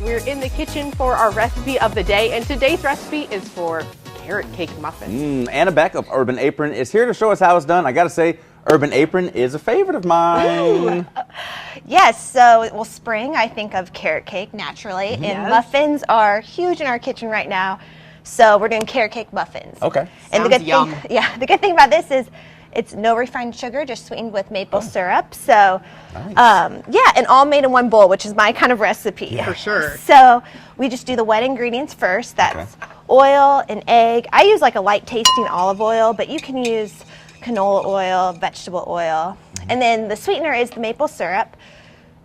We're in the kitchen for our recipe of the day, and today's recipe is for carrot cake muffins. Anna Beck of Urban Apron is here to show us how it's done. I gotta say, Urban Apron is a favorite of mine. Yes, so, well, spring, I think of carrot cake naturally, and muffins are huge in our kitchen right now, so we're doing carrot cake muffins. Okay. And Sounds yum. the good thing about this is it's no refined sugar, just sweetened with maple syrup. So, and all made in one bowl, which is my kind of recipe. Yeah. For sure. So we just do the wet ingredients first. That's oil and egg. I use like a light tasting olive oil, but you can use canola oil, vegetable oil. And then the sweetener is the maple syrup.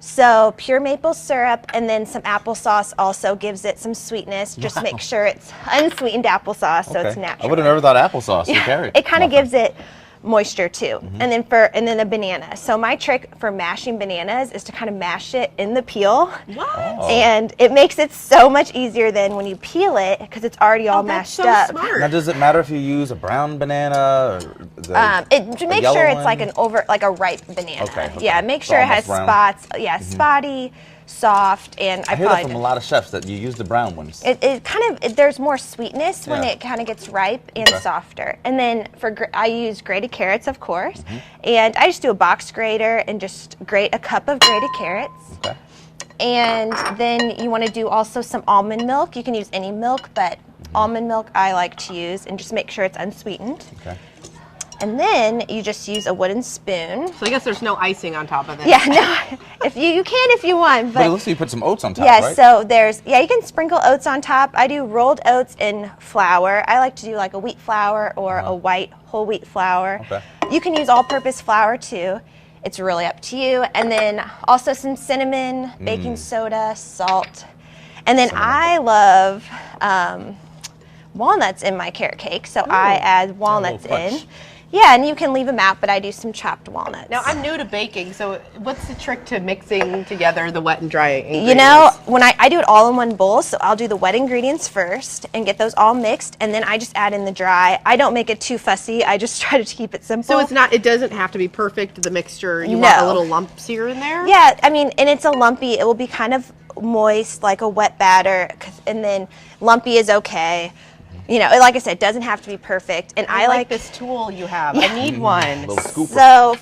So pure maple syrup and then some applesauce also gives it some sweetness. Just make sure it's unsweetened applesauce, so it's natural. I would have never thought applesauce would carry. It kind of gives it moisture too. And then a banana. So my trick for mashing bananas is to kind of mash it in the peel. What? And it makes it so much easier than when you peel it because it's already all mashed up. Smart. Now, does it matter if you use a brown banana or Make sure it's like a ripe banana. Okay. Yeah, make So sure it has almost spots. Yeah, spotty, soft, and I hear that from a lot of chefs that you use the brown ones. It kind of there's more sweetness when it kind of gets ripe and softer. And then I use grated carrots, of course, and I just do a box grater and just grate a cup of grated carrots. Okay. And then you want to do also some almond milk. You can use any milk, but almond milk I like to use, and just make sure it's unsweetened. Okay. And then you just use a wooden spoon. So I guess there's no icing on top of it. Yeah, no, if you can if you want. But it looks like you put some oats on top, yeah, right? so you can sprinkle oats on top. I do rolled oats in flour. I like to do like a wheat flour or a white whole wheat flour. Okay. You can use all-purpose flour too. It's really up to you. And then also some cinnamon, baking soda, salt. And then I love walnuts in my carrot cake, so I add walnuts in. Yeah, and you can leave them out, but I do some chopped walnuts. Now, I'm new to baking, so what's the trick to mixing together the wet and dry ingredients? You know, when I do it all in one bowl, so I'll do the wet ingredients first and get those all mixed, and then I just add in the dry. I don't make it too fussy. I just try to keep it simple. So it doesn't have to be perfect, the mixture. You want a little lumps here and there? Yeah, I mean, and it's a lumpy. It will be kind of moist, like a wet batter, and then lumpy is okay. You know, like I said, it doesn't have to be perfect. And I like this tool you have. I need one. Little scooper. So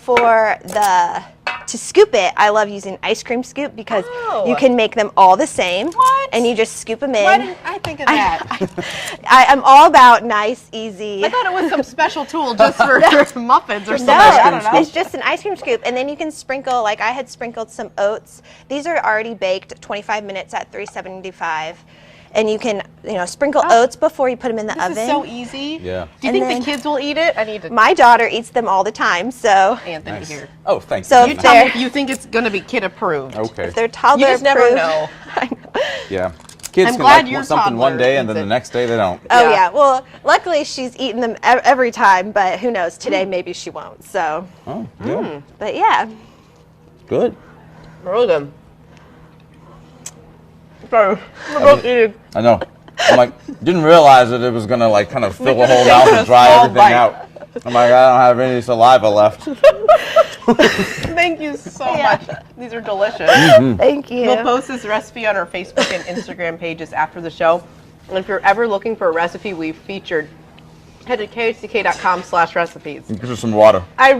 to scoop it, I love using ice cream scoop because you can make them all the same. What? And you just scoop them in. Why didn't I think of that? I'm all about nice, easy. I thought it was some special tool just for muffins or something. No, I don't know. it's just an ice cream scoop. And then you can sprinkle, like I had sprinkled some oats. These are already baked 25 minutes at 375. And you can, sprinkle oats before you put them in the oven. This is so easy. Yeah. Do you think the kids will eat it? I need to. My daughter eats them all the time, so. Anthony here. Oh, thanks. So You tell me if you think it's going to be kid approved. Okay. If they're toddler You just never approved- know. I know. Yeah. Kids I'm can glad like your something one toddler day and eats then it. the next day they don't. Oh Yeah. yeah. Well, luckily she's eaten them every time, but who knows? Today maybe she won't. So. Oh, yeah. But yeah. Good. Really good. Sorry. We're both eating. I know. I'm like, didn't realize that it was gonna like kind of fill the whole Take mouth a and dry small everything bite. out. I'm like, I don't have any saliva left. Thank you so much. These are delicious. Thank you. We'll post this recipe on our Facebook and Instagram pages after the show. And if you're ever looking for a recipe we've featured, head to khck.com/recipes. Give us some water. I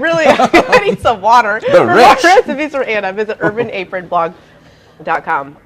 need some water. They're For rich. more recipes from Anna, visit urbanapronblog.com.